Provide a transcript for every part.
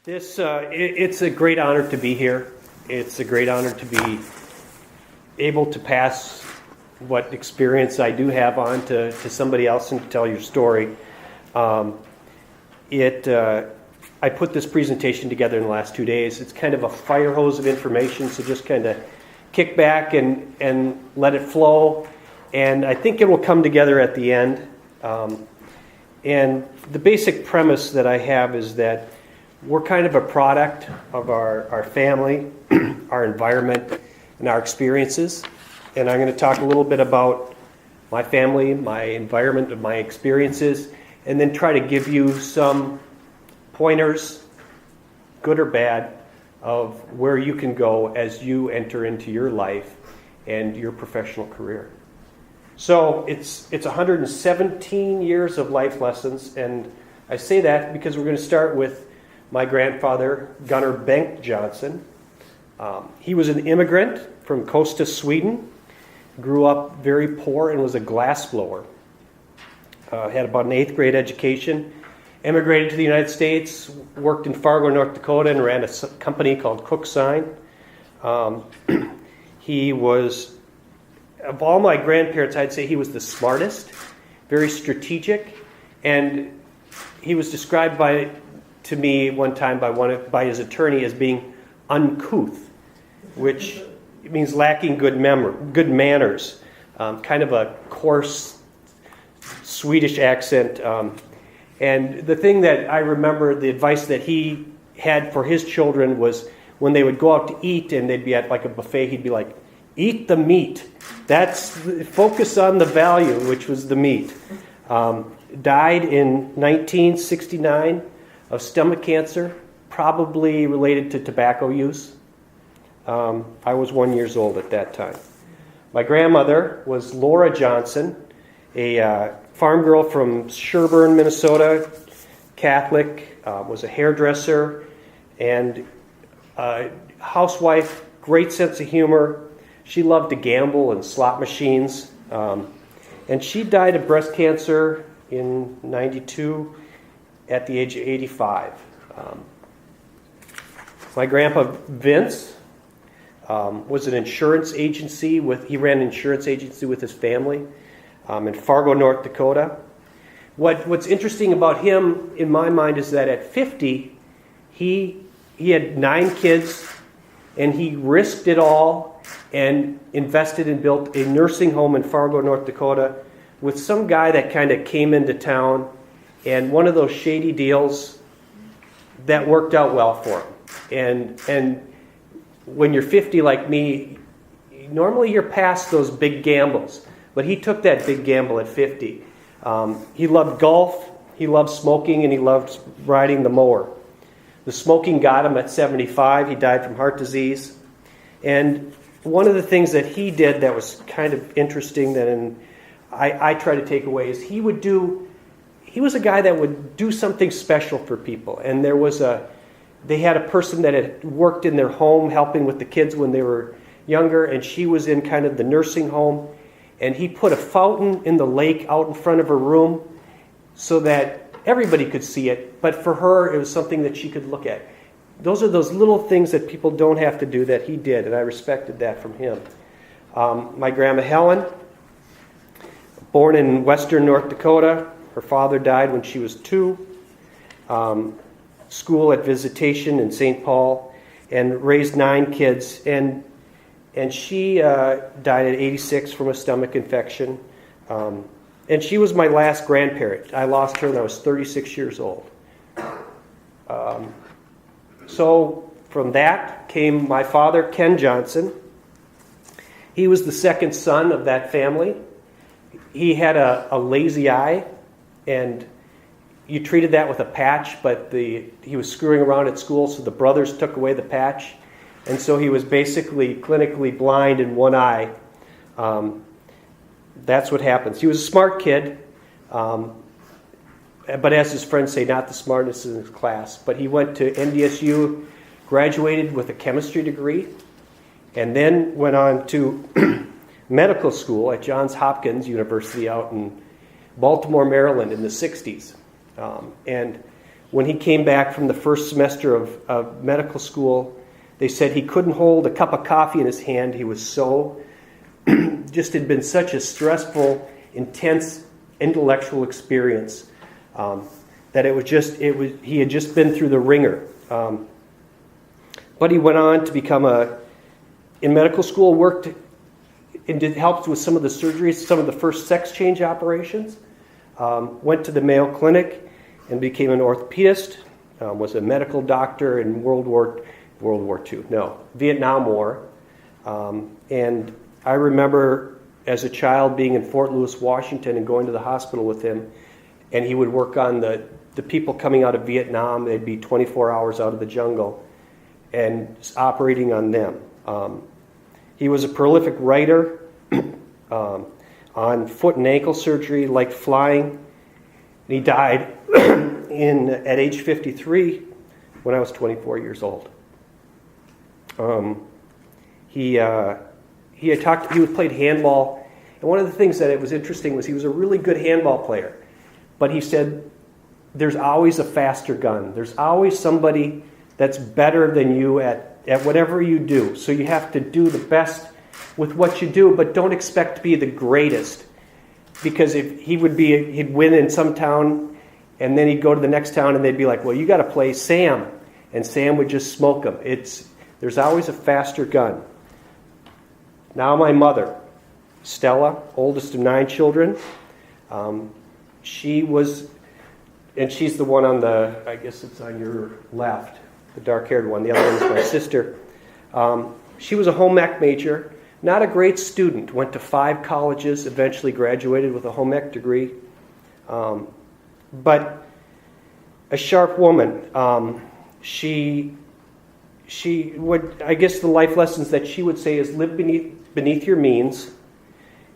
It's a great honor to be here. It's a great honor to be able to pass what experience I do have on to somebody else and to tell your story. I put this presentation together in the last 2 days. It's kind of a fire hose of information, so just kind of kick back and let it flow. And I think it will come together at the end. And the basic premise that I have is that we're kind of a product of our family, our environment, and our experiences. And I'm going to talk a little bit about my family, my environment, and my experiences, and then try to give you some pointers, good or bad, of where you can go as you enter into your life and your professional career. So it's 117 years of life lessons, and I say that because we're going to start with my grandfather, Gunnar Bengt Johnson. He was an immigrant from Kosta, Sweden. Grew up very poor and was a glassblower. Had about an 8th grade education. Immigrated to the United States, worked in Fargo, North Dakota, and ran a company called Cook Sign. He was, of all my grandparents, I'd say he was the smartest, very strategic, and he was described to me one time by his attorney as being uncouth, which means lacking good manners, kind of a coarse Swedish accent. And the thing that I remember, the advice that he had for his children was when they would go out to eat and they'd be at like a buffet, he'd be like, eat the meat. Focus on the value, which was the meat. Died in 1969 of stomach cancer, probably related to tobacco use. I was 1 year old at that time. My grandmother was Laura Johnson, a farm girl from Sherburne, Minnesota, Catholic, was a hairdresser and housewife, great sense of humor. She loved to gamble and slot machines. And she died of breast cancer in 92 at the age of 85. My grandpa Vince was an insurance agency he ran an insurance agency with his family in Fargo, North Dakota. What's interesting about him, in my mind, is that at 50, he had 9 kids, and he risked it all and invested and built a nursing home in Fargo, North Dakota, with some guy that kind of came into town, and one of those shady deals that worked out well for him. And when you're 50 like me, normally you're past those big gambles. But he took that big gamble at 50. He loved golf, he loved smoking, and he loved riding the mower. The smoking got him at 75. He died from heart disease. And one of the things that he did that was kind of interesting that I try to take away is he was a guy that would do something special for people. And they had a person that had worked in their home helping with the kids when they were younger, and she was in kind of the nursing home, and he put a fountain in the lake out in front of her room so that everybody could see it, but for her it was something that she could look at. Those are those little things that people don't have to do that he did, and I respected that from him. My grandma Helen, born in western North Dakota, her father died when she was 2. School at Visitation in St. Paul, and raised 9 kids, and she died at 86 from a stomach infection, and she was my last grandparent. I lost her when I was 36 years old. So from that came my father, Ken Johnson. He was the second son of that family. He had a lazy eye, and you treated that with a patch, but he was screwing around at school, so the brothers took away the patch. And so he was basically clinically blind in one eye. That's what happens. He was a smart kid, but as his friends say, not the smartest in his class. But he went to NDSU, graduated with a chemistry degree, and then went on to medical school at Johns Hopkins University out in Baltimore, Maryland in the 60s. And when he came back from the first semester of medical school, they said he couldn't hold a cup of coffee in his hand. He was so, just had been such a stressful, intense intellectual experience that he had just been through the ringer. But he went on to become in medical school, worked and helped with some of the surgeries, some of the first sex change operations. Went to the Mayo Clinic and became an orthopedist. Was a medical doctor in Vietnam War. And I remember as a child being in Fort Lewis, Washington, and going to the hospital with him, and he would work on the people coming out of Vietnam. They'd be 24 hours out of the jungle and operating on them. He was a prolific writer on foot and ankle surgery, liked flying. And he died at age 53 when I was 24 years old. He played handball, and one of the things that it was interesting was he was a really good handball player. But he said, there's always a faster gun. There's always somebody that's better than you at whatever you do. So you have to do the best with what you do, but don't expect to be the greatest. Because if he'd win in some town, and then he'd go to the next town, and they'd be like, well, you got to play Sam. And Sam would just smoke him. There's always a faster gun. Now my mother, Stella, oldest of 9 children, she's the one I guess it's on your left, the dark-haired one. The other one is my sister. She was a home ec major, not a great student, went to 5 colleges, eventually graduated with a home ec degree. But a sharp woman. She would, I guess the life lessons that she would say is live beneath your means,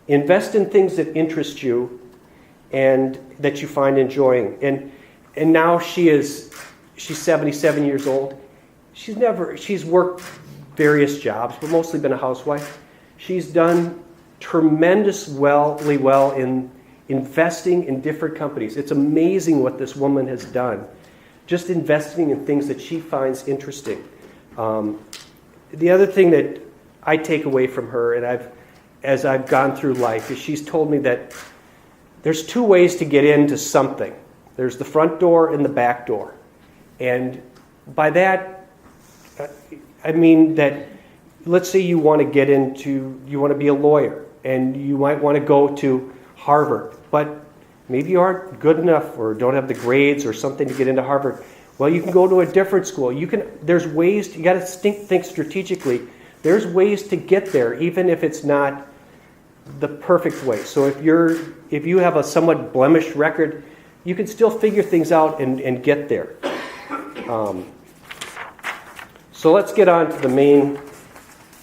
invest in things that interest you and that you find enjoying. And now she's 77 years old. She's worked various jobs, but mostly been a housewife. She's done tremendously well in investing in different companies. It's amazing what this woman has done, just investing in things that she finds interesting. The other thing that I take away from her, and as I've gone through life, is she's told me that there's 2 ways to get into something. There's the front door and the back door. And by that, I mean that, let's say you want to be a lawyer, and you might want to go to Harvard, but maybe you aren't good enough or don't have the grades or something to get into Harvard. Well, you can go to a different school. There's ways, you got to think strategically. There's ways to get there, even if it's not the perfect way. So if you have a somewhat blemished record, you can still figure things out and get there. So let's get on to the main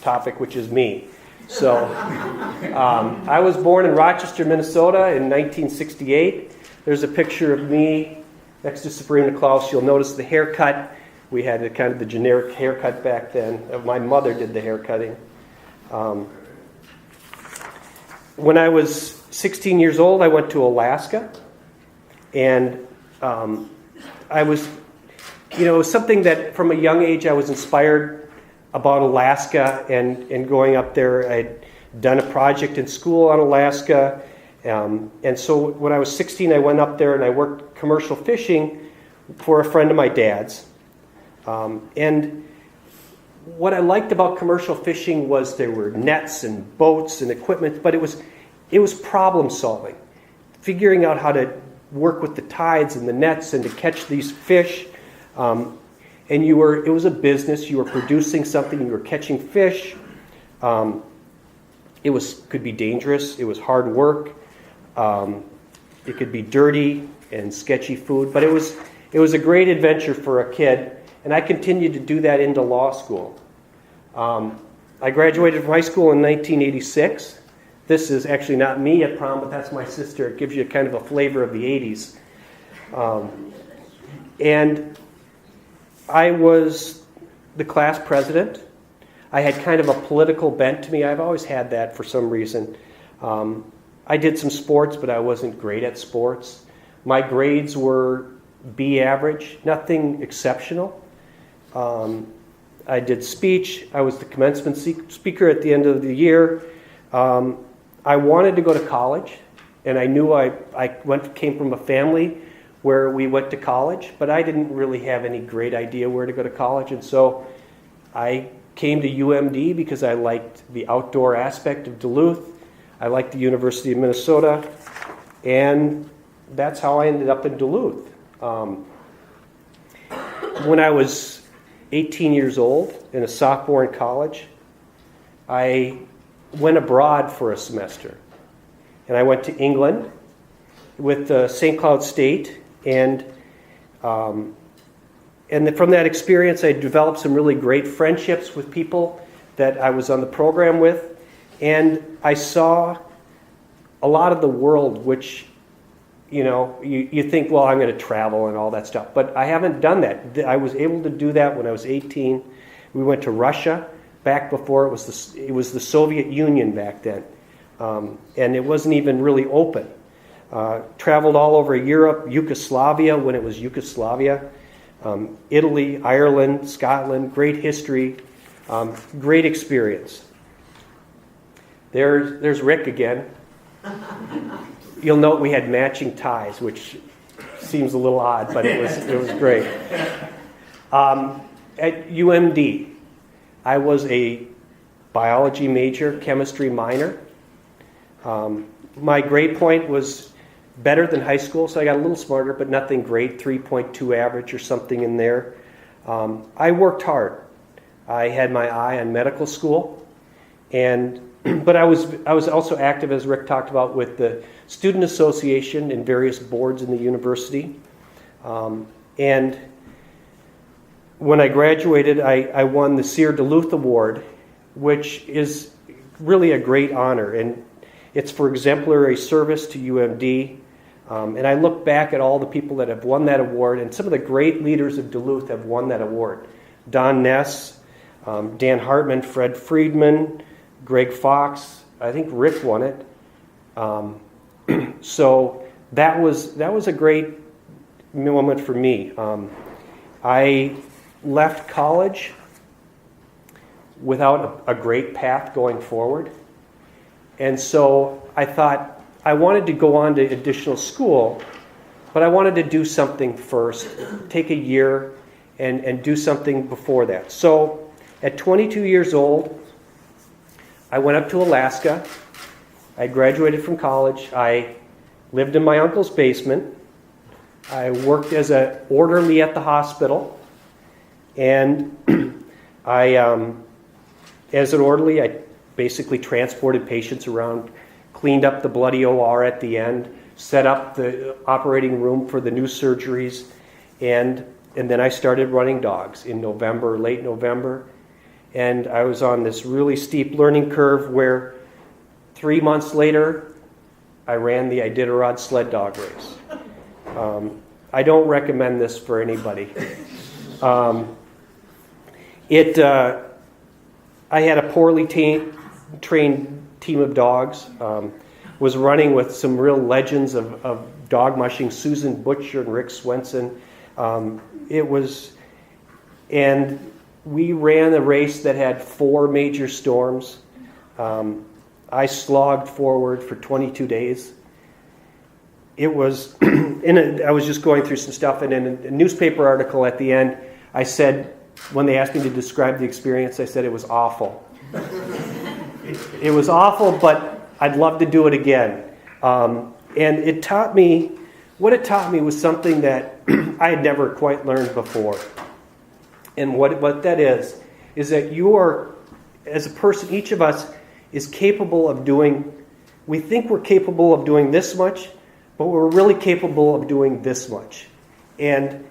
topic, which is me. So I was born in Rochester, Minnesota in 1968. There's a picture of me next to Sabrina Klaus. You'll notice the haircut. We had kind of the generic haircut back then. My mother did the haircutting. When I was 16 years old, I went to Alaska. And it was something that from a young age I was inspired about Alaska and going up there. I'd done a project in school on Alaska. And so when I was 16, I went up there and I worked commercial fishing for a friend of my dad's. And what I liked about commercial fishing was there were nets and boats and equipment, but it was problem solving, figuring out how to work with the tides and the nets and to catch these fish. And it was a business. You were producing something. You were catching fish. Could be dangerous. It was hard work. It could be dirty and sketchy food, but it was a great adventure for a kid, and I continued to do that into law school. I graduated from high school in 1986. This is actually not me at prom, but that's my sister. It gives you kind of a flavor of the 80s. And I was the class president. I had kind of a political bent to me. I've always had that for some reason. I did some sports, but I wasn't great at sports. My grades were B average, nothing exceptional. I did speech. I was the commencement speaker at the end of the year. I wanted to go to college, and I knew I came from a family where we went to college, but I didn't really have any great idea where to go to college, and so I came to UMD because I liked the outdoor aspect of Duluth. I liked the University of Minnesota, and that's how I ended up in Duluth. When I was 18 years old and a sophomore in college, I went abroad for a semester. And I went to England with St. Cloud State, and from that experience I developed some really great friendships with people that I was on the program with, and I saw a lot of the world, which you think, well, I'm going to travel and all that stuff. But I haven't done that. I was able to do that when I was 18. We went to Russia back before it was the Soviet Union back then. And it wasn't even really open. Traveled all over Europe, Yugoslavia when it was Yugoslavia, Italy, Ireland, Scotland, great history, great experience. There's Rick again. You'll note we had matching ties, which seems a little odd, but it was great. At UMD, I was a biology major, chemistry minor. My grade point was better than high school, so I got a little smarter, but nothing great, 3.2 average or something in there. I worked hard. I had my eye on medical school, but I was also active, as Rick talked about, with the Student Association and various boards in the university. And when I graduated, I won the Sear Duluth Award, which is really a great honor. And it's for exemplary service to UMD. And I look back at all the people that have won that award, and some of the great leaders of Duluth have won that award. Don Ness, Dan Hartman, Fred Friedman, Greg Fox. I think Rick won it. So that was a great moment for me. I left college without a great path going forward. And so I thought I wanted to go on to additional school, but I wanted to do something first, take a year and do something before that. So at 22 years old, I went up to Alaska. I graduated from college. I lived in my uncle's basement. I worked as an orderly at the hospital. And as an orderly, I basically transported patients around, cleaned up the bloody OR at the end, set up the operating room for the new surgeries, and then I started running dogs in November, late November. And I was on this really steep learning curve where 3 months later, I ran the Iditarod sled dog race. I don't recommend this for anybody. I had a poorly trained team of dogs. Was running with some real legends of dog mushing, Susan Butcher and Rick Swenson. And we ran a race that had 4 major storms. I slogged forward for 22 days. It was, I was just going through some stuff, and in a newspaper article at the end, I said, when they asked me to describe the experience, I said it was awful. It was awful, but I'd love to do it again. And it taught me, what it taught me was something that I had never quite learned before. And what that is that you are, as a person, each of us is capable of doing, we think we're capable of doing this much, but we're really capable of doing this much. And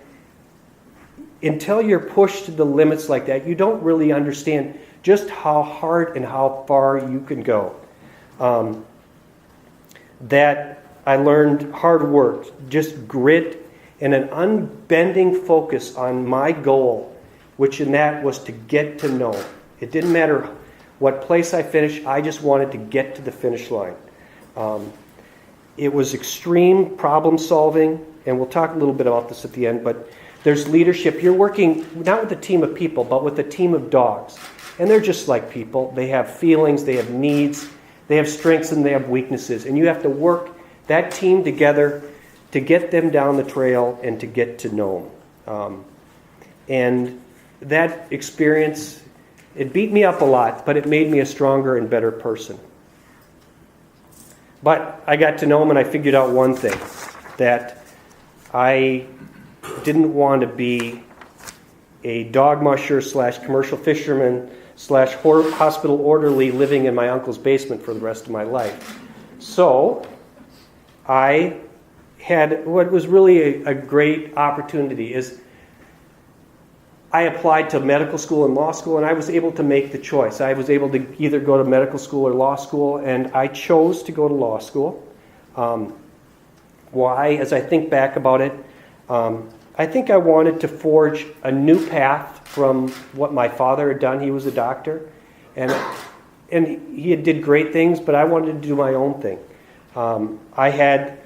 until you're pushed to the limits like that, you don't really understand just how hard and how far you can go. That I learned hard work, just grit, and an unbending focus on my goal, which in that was to get to know. It didn't matter what place I finished, I just wanted to get to the finish line. It was extreme problem solving and we'll talk a little bit about this at the end, but there's leadership. You're working not with a team of people, but with a team of dogs. And they're just like people. They have feelings, they have needs, they have strengths, and they have weaknesses. And you have to work that team together to get them down the trail and to get to know them. And that experience, it beat me up a lot, but it made me a stronger and better person. But I got to know them, and I figured out one thing, that I didn't want to be a dog musher / commercial fisherman / hospital orderly living in my uncle's basement for the rest of my life. So I had what was really a great opportunity is I applied to medical school and law school, and I was able to make the choice. I was able to either go to medical school or law school, and I chose to go to law school. Why? As I think back about it, I think I wanted to forge a new path from what my father had done. He was a doctor, and he did great things, but I wanted to do my own thing. I had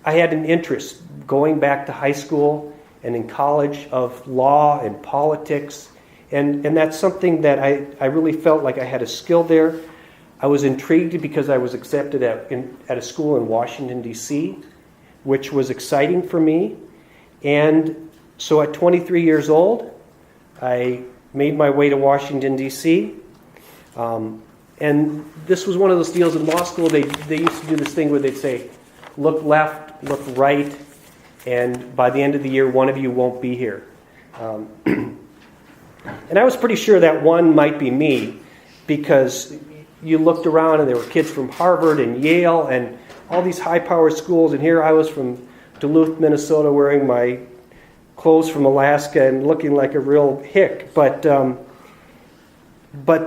an interest going back to high school and in college of law and politics, and that's something that I really felt like I had a skill there. I was intrigued because I was accepted at a school in Washington, D.C., which was exciting for me. And so at 23 years old, I made my way to Washington, D.C., and this was one of those deals in law school. They used to do this thing where they'd say, look left, look right, and by the end of the year, one of you won't be here. And I was pretty sure that one might be me, because you looked around and there were kids from Harvard and Yale and all these high-powered schools, and here I was from Duluth, Minnesota, wearing my clothes from Alaska and looking like a real hick. But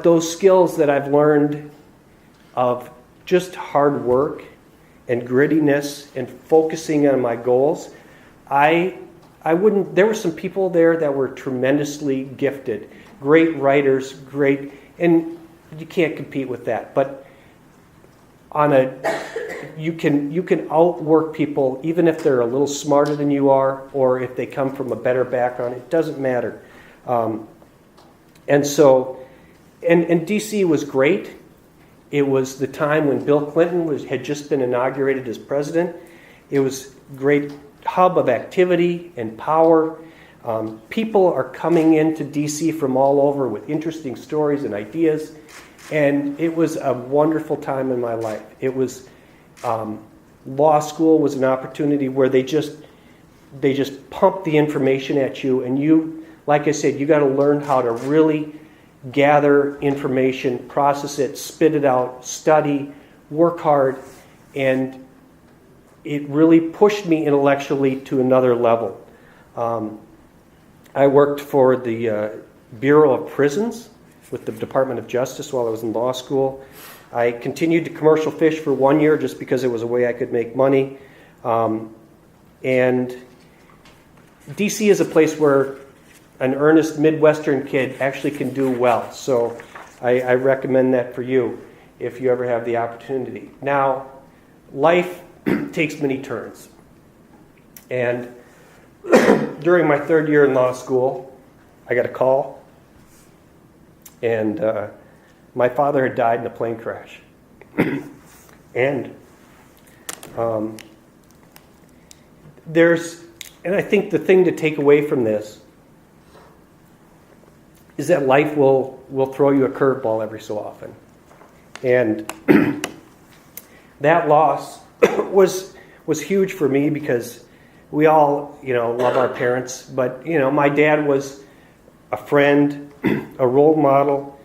those skills that I've learned of just hard work and grittiness and focusing on my goals, I wouldn't. There were some people there that were tremendously gifted, great writers, and you can't compete with that. But you can outwork people even if they're a little smarter than you are, or if they come from a better background. It doesn't matter. And D.C. was great. It was the time when Bill Clinton had just been inaugurated as president. It was a great hub of activity and power. People are coming into D.C. from all over with interesting stories and ideas. And it was a wonderful time in my life. It was law school was an opportunity where they just pump the information at you, and you, like I said, you got to learn how to really gather information, process it, spit it out, study, work hard, and it really pushed me intellectually to another level. I worked for the Bureau of Prisons with the Department of Justice while I was in law school. I continued to commercial fish for 1 year just because it was a way I could make money. And D.C. is a place where an earnest Midwestern kid actually can do well. So I recommend that for you if you ever have the opportunity. Now, life takes many turns. And during my third year in law school, I got a call. And my father had died in a plane crash. And I think the thing to take away from this is that life will throw you a curveball every so often. And that loss was huge for me because we all, love our parents. But, my dad was a friend, a role model,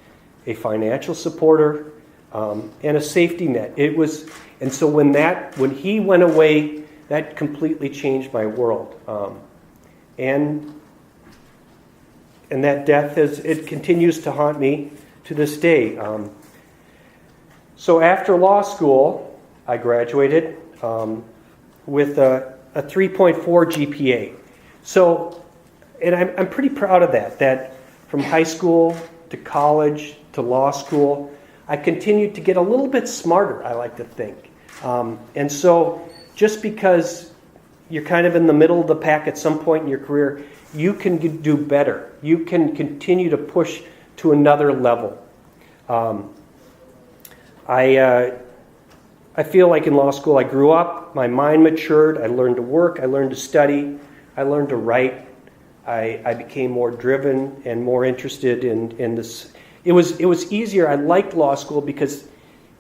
a financial supporter, and a safety net. And so when he went away, that completely changed my world. And that death it continues to haunt me to this day. So after law school, I graduated with a 3.4 GPA. So, and I'm pretty proud of that from high school to college to law school, I continued to get a little bit smarter, I like to think. And so just because you're kind of in the middle of the pack at some point in your career, you can do better. You can continue to push to another level. I feel like in law school I grew up, my mind matured, I learned to work, I learned to study, I learned to write. I became more driven and more interested in this. It was easier. I liked law school because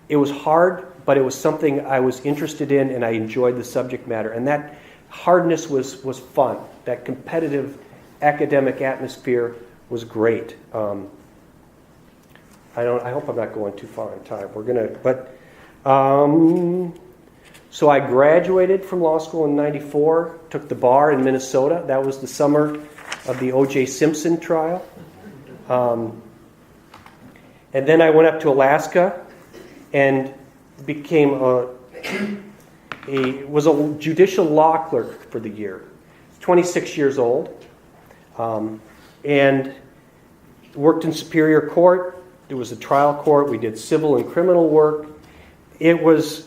it was hard, but it was something I was interested in and I enjoyed the subject matter. And that hardness was fun. That competitive academic atmosphere was great. I hope I'm not going too far in time. So I graduated from law school in '94, took the bar in Minnesota. That was the summer of the O.J. Simpson trial. And then I went up to Alaska and became was a judicial law clerk for the year. 26 years old, and worked in Superior Court. It was a trial court. We did civil and criminal work. It was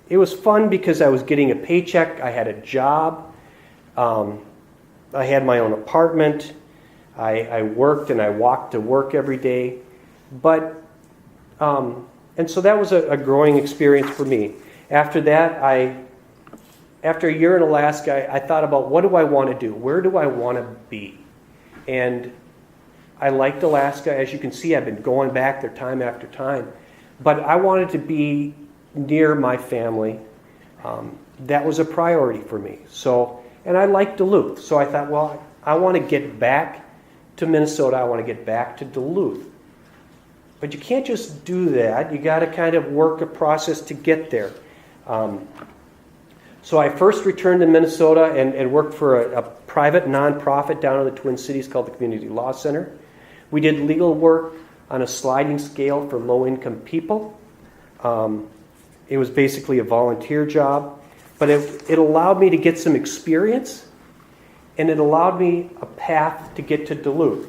fun because I was getting a paycheck. I had a job. I had my own apartment. I worked and I walked to work every day. But and so that was a growing experience for me. After that, after a year in Alaska, I thought about what do I want to do? Where do I want to be? And I liked Alaska. As you can see, I've been going back there time after time. But I wanted to be near my family. That was a priority for me. And I liked Duluth. So I thought, well, I want to get back to Minnesota. I want to get back to Duluth. But you can't just do that. You got to kind of work a process to get there. So I first returned to Minnesota and worked for a private nonprofit down in the Twin Cities called the Community Law Center. We did legal work on a sliding scale for low-income people. It was basically a volunteer job, but it allowed me to get some experience, and it allowed me a path to get to Duluth.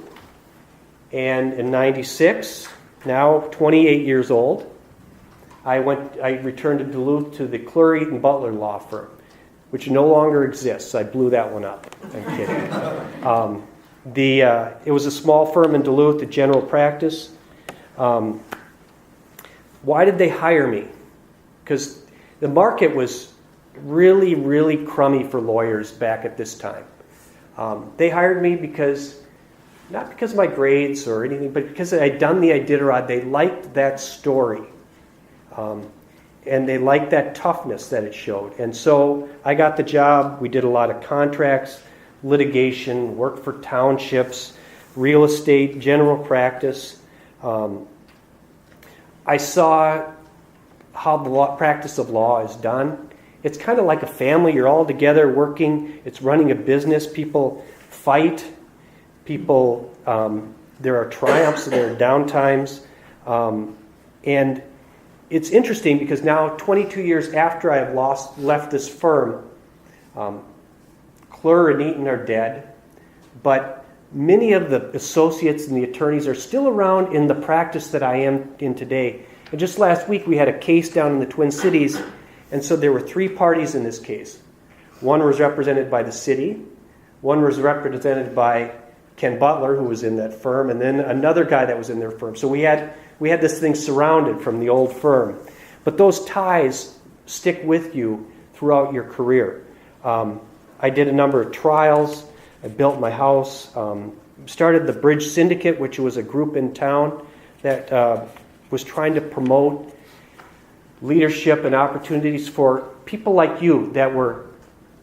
And in '96, now 28 years old, I returned to Duluth to the Clur, Eaton Butler law firm, which no longer exists. I blew that one up. I'm kidding. It was a small firm in Duluth, a general practice. Why did they hire me? Because the market was really, really crummy for lawyers back at this time. They hired me not because of my grades or anything, but because I'd done the Iditarod. They liked that story. And they liked that toughness that it showed. And so I got the job. We did a lot of contracts, litigation, worked for townships, real estate, general practice. I saw how the practice of law is done. It's kind of like a family. You're all together working. It's running a business. People fight. There are triumphs, there are downtimes. And it's interesting because now, 22 years after I have left this firm, Clur and Eaton are dead, but many of the associates and the attorneys are still around in the practice that I am in today. And just last week, we had a case down in the Twin Cities, and so there were 3 parties in this case. One was represented by the city, one was represented by Ken Butler, who was in that firm, and then another guy that was in their firm. So we had this thing surrounded from the old firm. But those ties stick with you throughout your career. I did a number of trials. I built my house. Started the Bridge Syndicate, which was a group in town that was trying to promote leadership and opportunities for people like you that were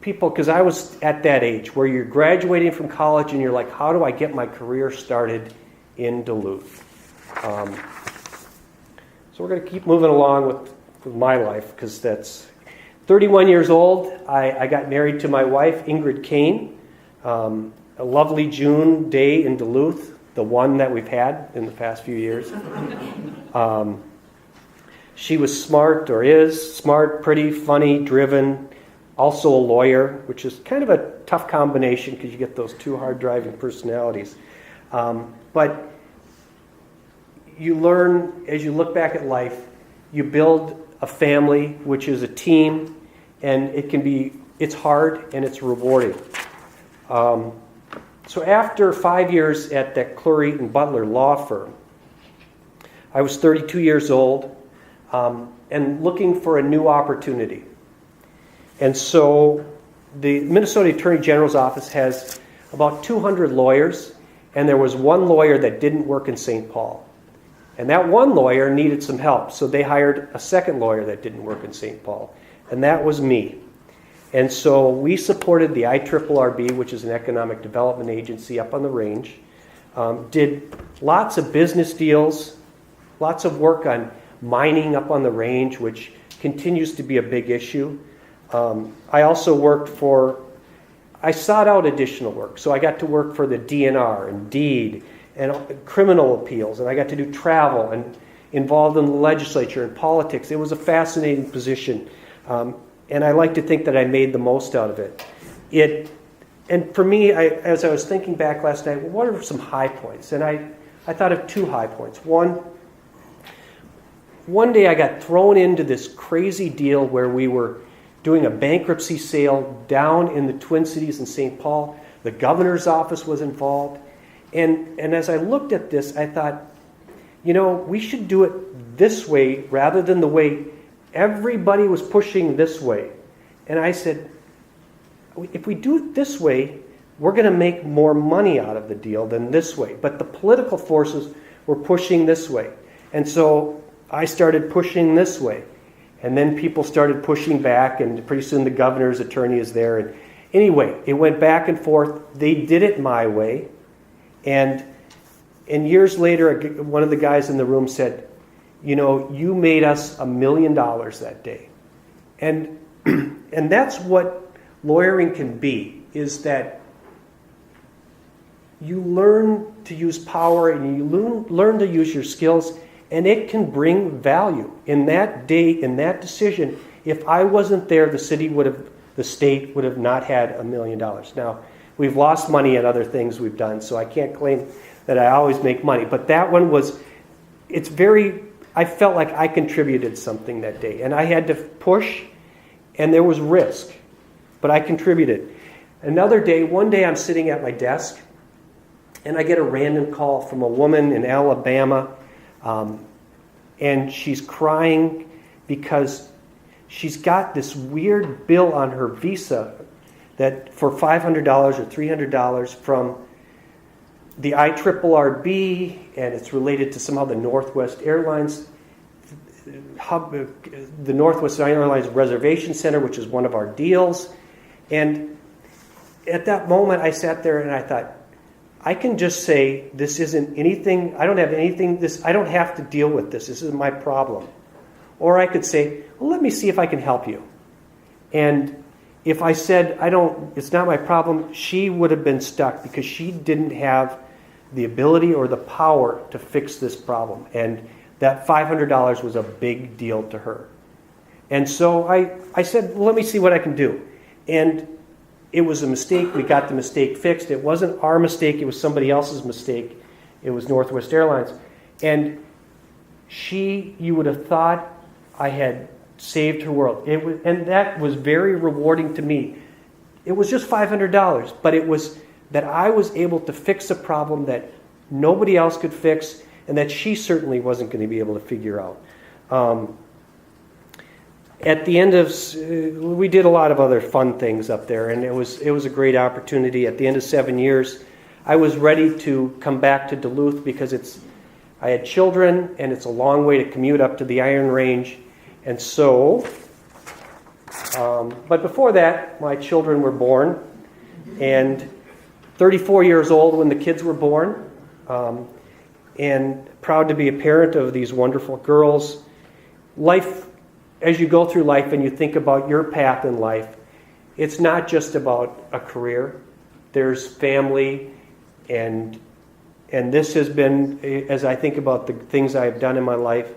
people, because I was at that age where you're graduating from college and you're like, how do I get my career started in Duluth? So we're going to keep moving along with my life, because that's 31 years old. I got married to my wife, Ingrid Kane. A lovely June day in Duluth, the one that we've had in the past few years. She was smart, or is smart, pretty, funny, driven, also a lawyer, which is kind of a tough combination because you get those 2 hard-driving personalities. But you learn, as you look back at life, you build a family, which is a team, and it can be it's hard and it's rewarding. So after 5 years at that Clury and Butler law firm, I was 32 years old and looking for a new opportunity. And so the Minnesota Attorney General's office has about 200 lawyers, and there was one lawyer that didn't work in St. Paul. And that one lawyer needed some help, so they hired a second lawyer that didn't work in St. Paul, and that was me. And so we supported the IRRB, which is an economic development agency up on the range, did lots of business deals, lots of work on mining up on the range, which continues to be a big issue. I also I sought out additional work. So I got to work for the DNR and deed and criminal appeals, and I got to do travel and involved in the legislature and politics. It was a fascinating position. And I like to think that I made the most out of it. And for me, as I was thinking back last night, well, what are some high points? And I thought of two high points. One day I got thrown into this crazy deal where we were doing a bankruptcy sale down in the Twin Cities in St. Paul. The governor's office was involved. And as I looked at this, I thought, we should do it this way rather than the way everybody was pushing this way. And I said, if we do it this way, we're going to make more money out of the deal than this way. But the political forces were pushing this way. And so I started pushing this way. And then people started pushing back, and pretty soon the governor's attorney is there. And anyway, it went back and forth. They did it my way. And years later, one of the guys in the room said, you made us $1 million that day. And that's what lawyering can be, is that you learn to use power and you learn to use your skills, and it can bring value. In that day, in that decision, if I wasn't there, the state would have not had $1 million. Now, we've lost money at other things we've done, so I can't claim that I always make money. But that one I felt like I contributed something that day. And I had to push, and there was risk. But I contributed. One day I'm sitting at my desk, and I get a random call from a woman in Alabama, and she's crying because she's got this weird bill on her visa that for $500 or $300 from the IRRB, and it's related to somehow the Northwest Airlines hub, the Northwest Airlines Reservation Center, which is one of our deals. And at that moment, I sat there and I thought, I can just say this isn't anything. I don't have anything. I don't have to deal with this. This isn't my problem. Or I could say, well, let me see if I can help you. And if I said it's not my problem, she would have been stuck because she didn't have the ability or the power to fix this problem. And that $500 was a big deal to her. And so I said, well, let me see what I can do. And it was a mistake. We got the mistake fixed. It wasn't our mistake. It was somebody else's mistake. It was Northwest Airlines. And you would have thought I had saved her world. And that was very rewarding to me. It was just $500, but it was that I was able to fix a problem that nobody else could fix, and that she certainly wasn't going to be able to figure out. At the end of, we did a lot of other fun things up there, and it was a great opportunity. At the end of 7 years, I was ready to come back to Duluth because I had children, and it's a long way to commute up to the Iron Range. And so, but before that, my children were born, and 34 years old when the kids were born, and proud to be a parent of these wonderful girls. Life, as you go through life and you think about your path in life, it's not just about a career. There's family, and this has been, as I think about the things I've done in my life,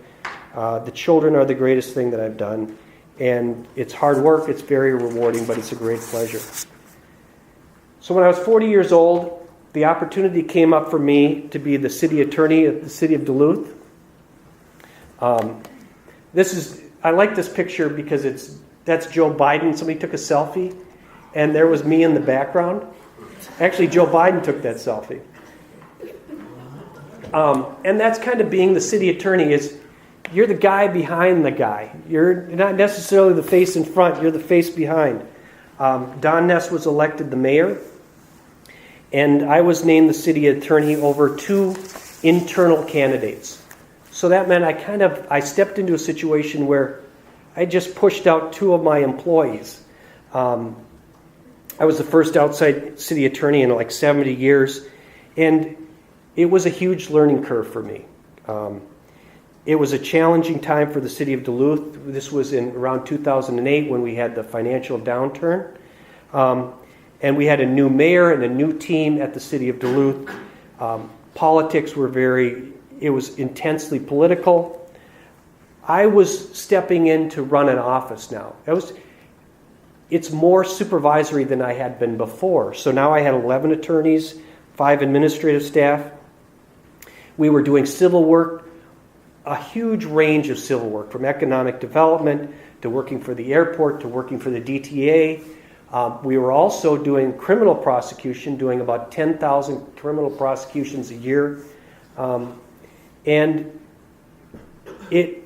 the children are the greatest thing that I've done. And it's hard work, it's very rewarding, but it's a great pleasure. So when I was 40 years old, the opportunity came up for me to be the city attorney at the city of Duluth. I like this picture because that's Joe Biden. Somebody took a selfie. and there was me in the background. Actually, Joe Biden took that selfie. And that's kind of being the city attorney, is you're the guy behind the guy. You're not necessarily the face in front, you're the face behind. Don Ness was elected the mayor, and I was named the city attorney over 2 internal candidates. So that meant I stepped into a situation where I just pushed out 2 of my employees. I was the first outside city attorney in like 70 years, and it was a huge learning curve for me. It was a challenging time for the city of Duluth. This was in around 2008 when we had the financial downturn. And we had a new mayor and a new team at the city of Duluth. Politics were it was intensely political. I was stepping in to run an office now. It's more supervisory than I had been before. So now I had 11 attorneys, 5 administrative staff. We were doing civil work, a huge range of civil work, from economic development to working for the airport to working for the DTA. We were also doing criminal prosecution, doing about 10,000 criminal prosecutions a year. And it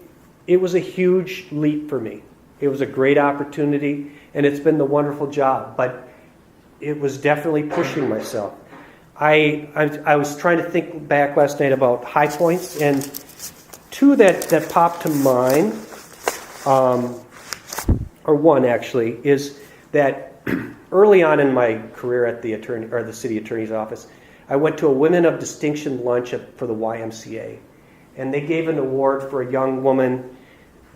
was a huge leap for me. It was a great opportunity, and it's been the wonderful job, but it was definitely pushing myself. I was trying to think back last night about high points, and 2 that popped to mind, or one actually, is that early on in my career at the city attorney's office, I went to a Women of Distinction lunch for the YMCA, and they gave an award for a young woman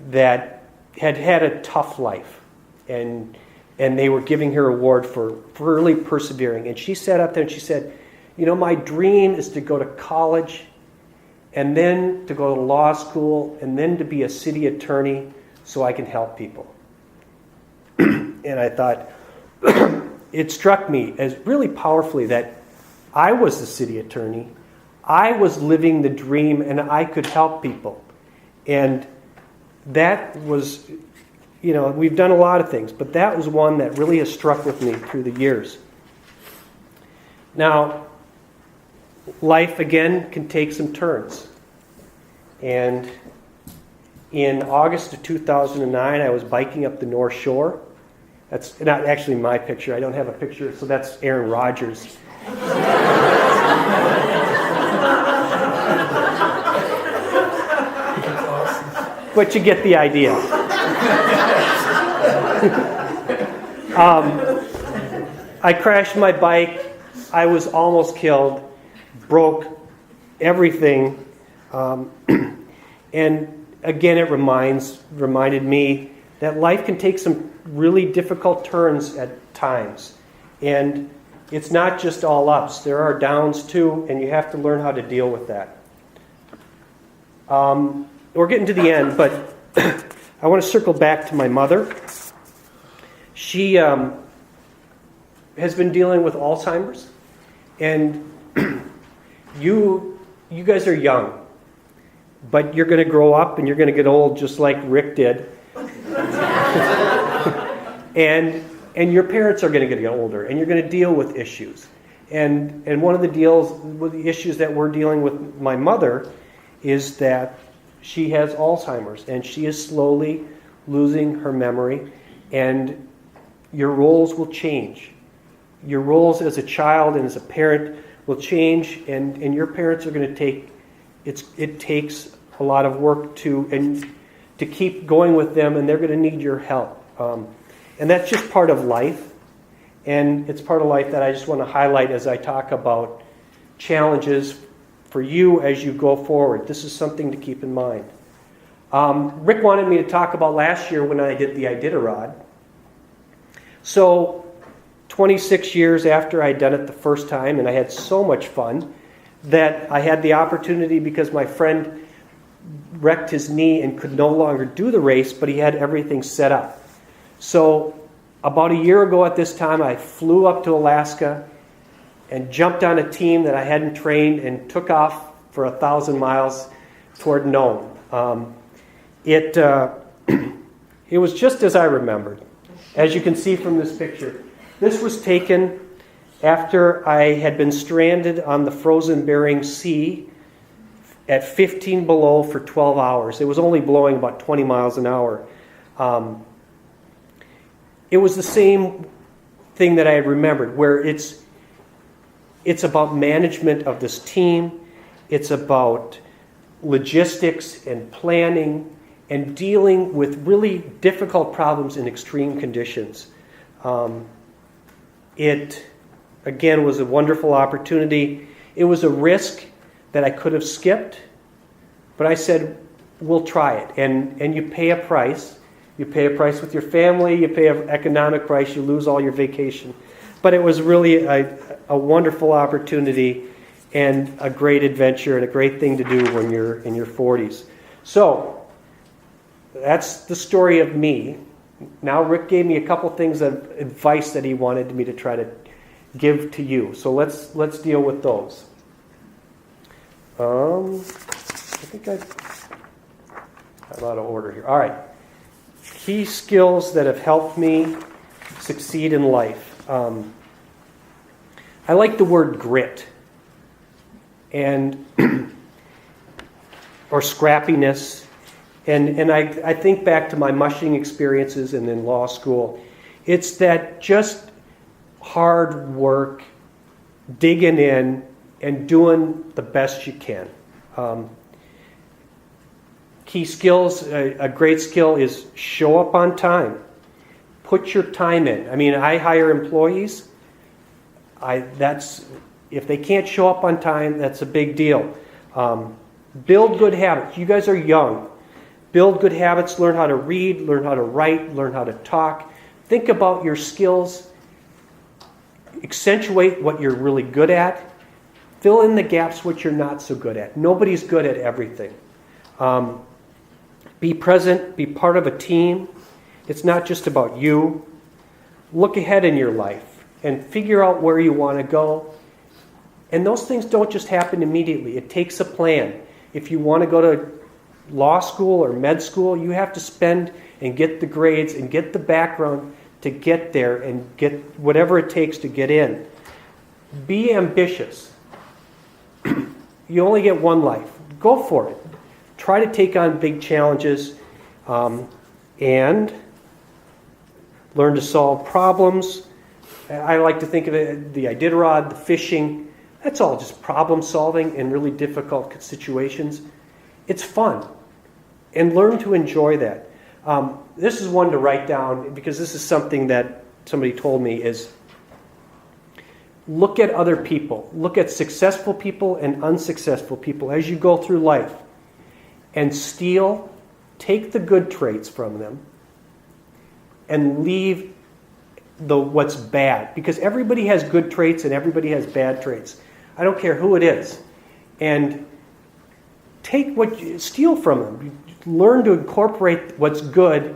that had had a tough life, and they were giving her an award for really persevering. And she sat up there and she said, my dream is to go to college, and then to go to law school, and then to be a city attorney so I can help people. And I thought, it struck me as really powerfully that I was the city attorney, I was living the dream, and I could help people. And that was, we've done a lot of things, but that was one that really has struck with me through the years. Now, life again can take some turns. And in August of 2009, I was biking up the North Shore. That's not actually my picture. I don't have a picture, so that's Aaron Rodgers. But you get the idea. I crashed my bike. I was almost killed. Broke everything. And again, it reminded me that life can take some really difficult turns at times. And it's not just all ups. There are downs too, and you have to learn how to deal with that. We're getting to the end, but I want to circle back to my mother. She has been dealing with Alzheimer's, and you guys are young, but you're going to grow up and you're going to get old just like Rick did. And your parents are going to get older, and you're going to deal with issues. And one of the issues that we're dealing with my mother is that she has Alzheimer's, and she is slowly losing her memory, and your roles will change. Your roles as a child and as a parent will change, and your parents are going to take, it takes a lot of work to keep going with them, and they're going to need your help. And that's just part of life, and it's part of life that I just want to highlight as I talk about challenges for you as you go forward. This is something to keep in mind. Rick wanted me to talk about last year when I did the Iditarod. So 26 years after I'd done it the first time, and I had so much fun, that I had the opportunity because my friend wrecked his knee and could no longer do the race, but he had everything set up. So about a year ago at this time, I flew up to Alaska and jumped on a team that I hadn't trained and took off for 1,000 miles toward Nome. It was just as I remembered. As you can see from this picture, This was taken after I had been stranded on the frozen Bering Sea at 15 below for 12 hours. It was only blowing about 20 miles an hour. It was the same thing that I had remembered, where it's about management of this team. It's about logistics and planning and dealing with really difficult problems in extreme conditions. It, again, was a wonderful opportunity. It was a risk that I could have skipped, but I said, we'll try it. And you pay a price. You pay a price with your family. You pay an economic price. You lose all your vacation. But it was really a wonderful opportunity and a great adventure and a great thing to do when you're in your 40s. So, that's the story of me. Now Rick gave me a couple things of advice that he wanted me to try to give to you. So let's deal with those. I think I'm out of order here. All right. Key skills that have helped me succeed in life. I like the word grit and or scrappiness. And I think back to my mushing experiences and in law school. It's that just hard work, digging in, and doing the best you can. Key skills, a great skill is show up on time. Put your time in. I mean, I hire employees. If they can't show up on time, that's a big deal. Build good habits. You guys are young. Build good habits, learn how to read, learn how to write, learn how to talk. Think about your skills. Accentuate what you're really good at. Fill in the gaps what you're not so good at. Nobody's good at everything. Be present, be part of a team. It's not just about you. Look ahead in your life and figure out where you want to go. And those things don't just happen immediately. It takes a plan. If you want to go to law school or med school, you have to spend and get the grades and get the background to get there and get whatever it takes to get in. Be ambitious. You only get one life. Go for it. Try to take on big challenges and learn to solve problems. I like to think of it, the Iditarod, the fishing, that's all just problem solving in really difficult situations. It's fun. And learn to enjoy that. This is one to write down because this is something that somebody told me is look at other people. Look at successful people and unsuccessful people as you go through life. And take the good traits from them and leave what's bad. Because everybody has good traits and everybody has bad traits. I don't care who it is. And steal from them. Learn to incorporate what's good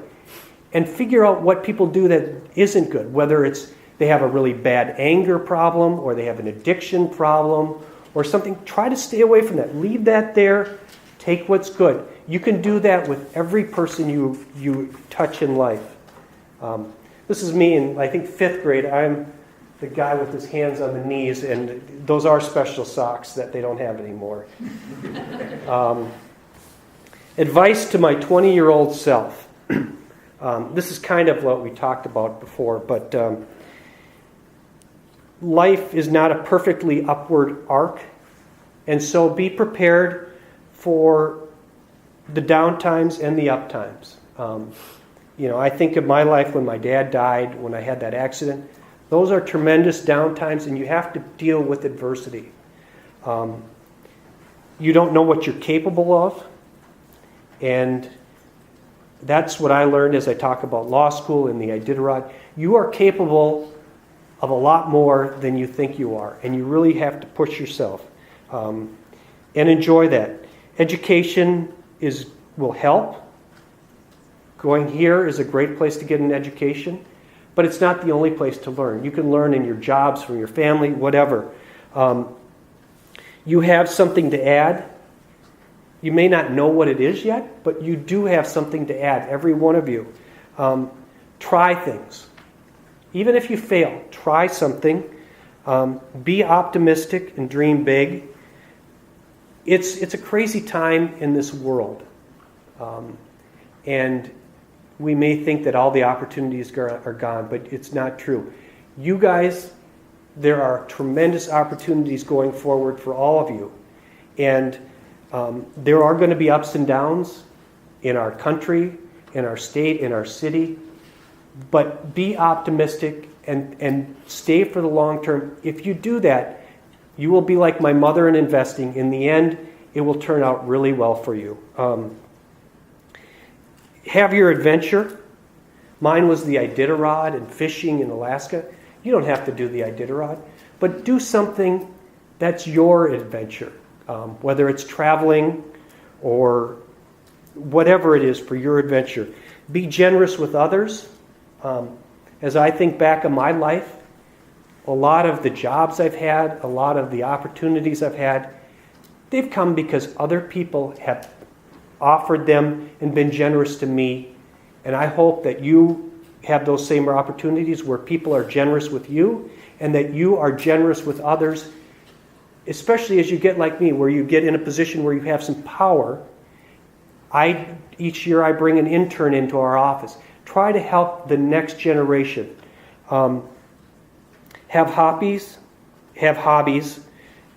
and figure out what people do that isn't good. Whether it's they have a really bad anger problem or they have an addiction problem or something. Try to stay away from that. Leave that there. Take what's good. You can do that with every person you touch in life. This is me in, I think, 5th grade. I'm the guy with his hands on the knees, and those are special socks that they don't have anymore. Advice to my 20-year-old self. This is kind of what we talked about before, but life is not a perfectly upward arc, and so be prepared for the downtimes and the uptimes. I think of my life when my dad died, when I had that accident. Those are tremendous downtimes, and you have to deal with adversity. You don't know what you're capable of, and that's what I learned as I talk about law school and the Iditarod. You are capable of a lot more than you think you are, and you really have to push yourself and enjoy that. Education will help. Going here is a great place to get an education, but it's not the only place to learn. You can learn in your jobs, from your family, whatever. You have something to add. You may not know what it is yet, but you do have something to add, every one of you. Try things. Even if you fail, try something. Be optimistic and dream big. It's a crazy time in this world. And we may think that all the opportunities are gone, but it's not true. You guys, there are tremendous opportunities going forward for all of you. And there are going to be ups and downs in our country, in our state, in our city. But be optimistic and stay for the long term. If you do that, you will be like my mother in investing. In the end, it will turn out really well for you. Have your adventure. Mine was the Iditarod and fishing in Alaska. You don't have to do the Iditarod, but do something that's your adventure, whether it's traveling or whatever it is for your adventure. Be generous with others. As I think back on my life, a lot of the jobs I've had, a lot of the opportunities I've had, they've come because other people have offered them and been generous to me. And I hope that you have those same opportunities where people are generous with you and that you are generous with others, especially as you get like me, where you get in a position where you have some power. Each year I bring an intern into our office. Try to help the next generation. Have hobbies,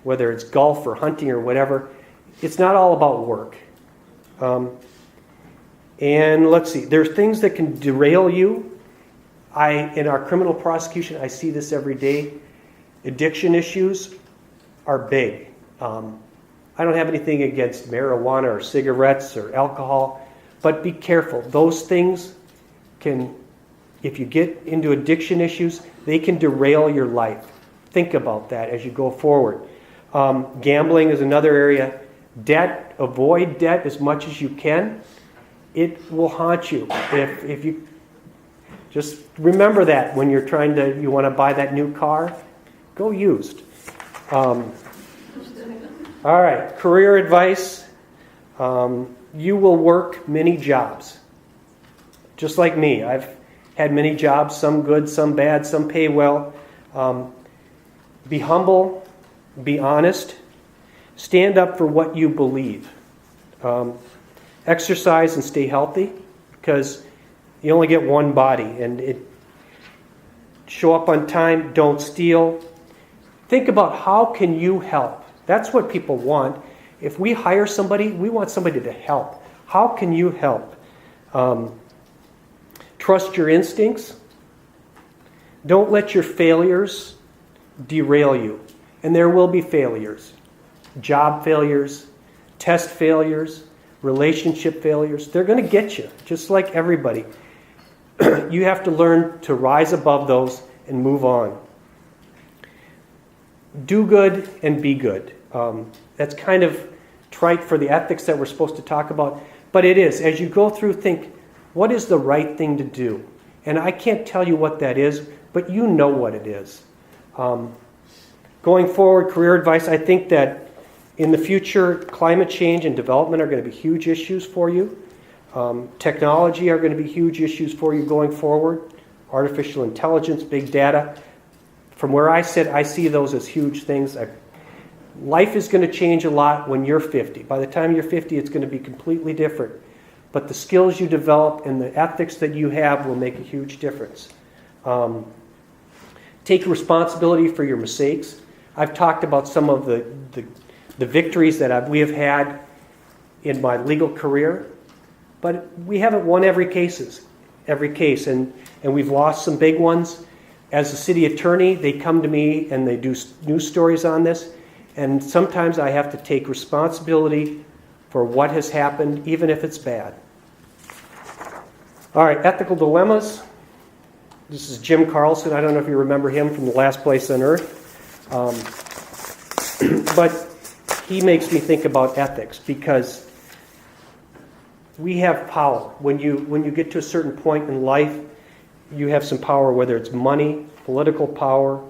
whether it's golf or hunting or whatever. It's not all about work. And let's see, there's things that can derail you. In our criminal prosecution, I see this every day. Addiction issues are big. I don't have anything against marijuana or cigarettes or alcohol, but be careful. Those things can, if you get into addiction issues, they can derail your life. Think about that as you go forward. Gambling is another area. Debt, avoid debt as much as you can. It will haunt you. If you just remember that when you want to buy that new car, go used. All right, career advice. You will work many jobs. Just like me. I've had many jobs, some good, some bad, some pay well. Be humble, be honest, stand up for what you believe. Exercise and stay healthy, because you only get one body. And show up on time, don't steal. Think about how can you help. That's what people want. If we hire somebody, we want somebody to help. How can you help? Trust your instincts. Don't let your failures derail you. And there will be failures. Job failures, test failures, relationship failures. They're going to get you, just like everybody. You have to learn to rise above those and move on. Do good and be good. That's kind of trite for the ethics that we're supposed to talk about. But it is. As you go through, think, what is the right thing to do? And I can't tell you what that is, but you know what it is. Going forward, career advice, I think that in the future, climate change and development are going to be huge issues for you. Technology are going to be huge issues for you going forward. Artificial intelligence, big data. From where I sit, I see those as huge things. Life is going to change a lot when you're 50. By the time you're 50, it's going to be completely different. But the skills you develop and the ethics that you have will make a huge difference. Take responsibility for your mistakes. I've talked about some of the victories that we have had in my legal career, but we haven't won every case, and we've lost some big ones. As a city attorney, they come to me and they do news stories on this, and sometimes I have to take responsibility for what has happened, even if it's bad. All right, ethical dilemmas. This is Jim Carlson. I don't know if you remember him from The Last Place on Earth. But he makes me think about ethics, because we have power. When you get to a certain point in life, you have some power, whether it's money, political power,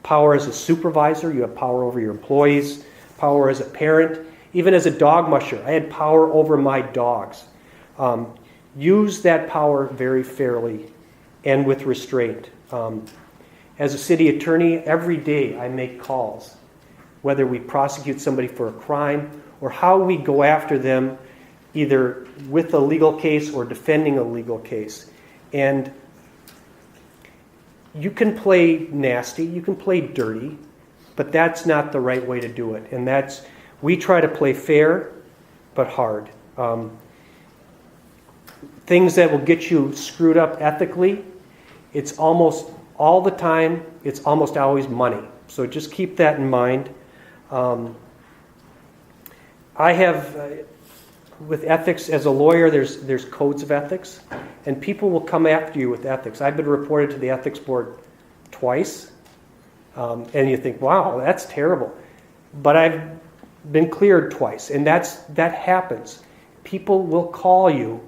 power as a supervisor, you have power over your employees, power as a parent, even as a dog musher. I had power over my dogs. Use that power very fairly and with restraint. As a city attorney, every day I make calls, whether we prosecute somebody for a crime or how we go after them, either with a legal case or defending a legal case. And you can play nasty, you can play dirty, but that's not the right way to do it. And we try to play fair, but hard. Things that will get you screwed up ethically, it's almost all the time, it's almost always money. So just keep that in mind. I have, with ethics, as a lawyer, there's codes of ethics, and people will come after you with ethics. I've been reported to the ethics board twice, and you think, wow, that's terrible. But I've been cleared twice, and that happens. People will call you,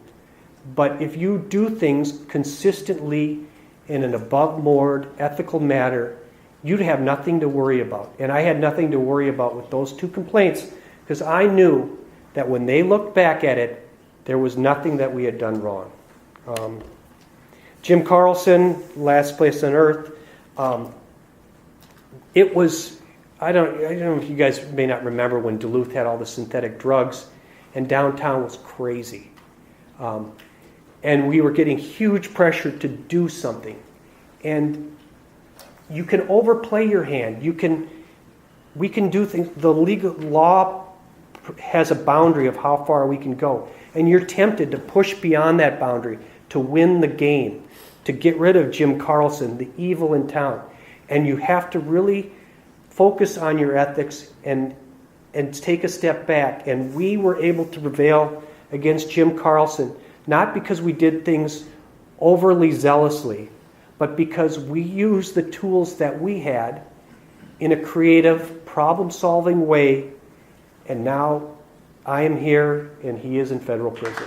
but if you do things consistently in an above-board ethical matter, you'd have nothing to worry about. And I had nothing to worry about with those two complaints, because I knew that when they looked back at it, there was nothing that we had done wrong. Jim Carlson, Last Place on Earth, it was, I don't know if you guys may not remember when Duluth had all the synthetic drugs, and downtown was crazy. And we were getting huge pressure to do something. And you can overplay your hand. We can do things. The legal law has a boundary of how far we can go. And you're tempted to push beyond that boundary to win the game, to get rid of Jim Carlson, the evil in town. And you have to really focus on your ethics and take a step back. And we were able to prevail against Jim Carlson, not because we did things overly zealously, but because we used the tools that we had in a creative, problem-solving way. And now I am here, and he is in federal prison.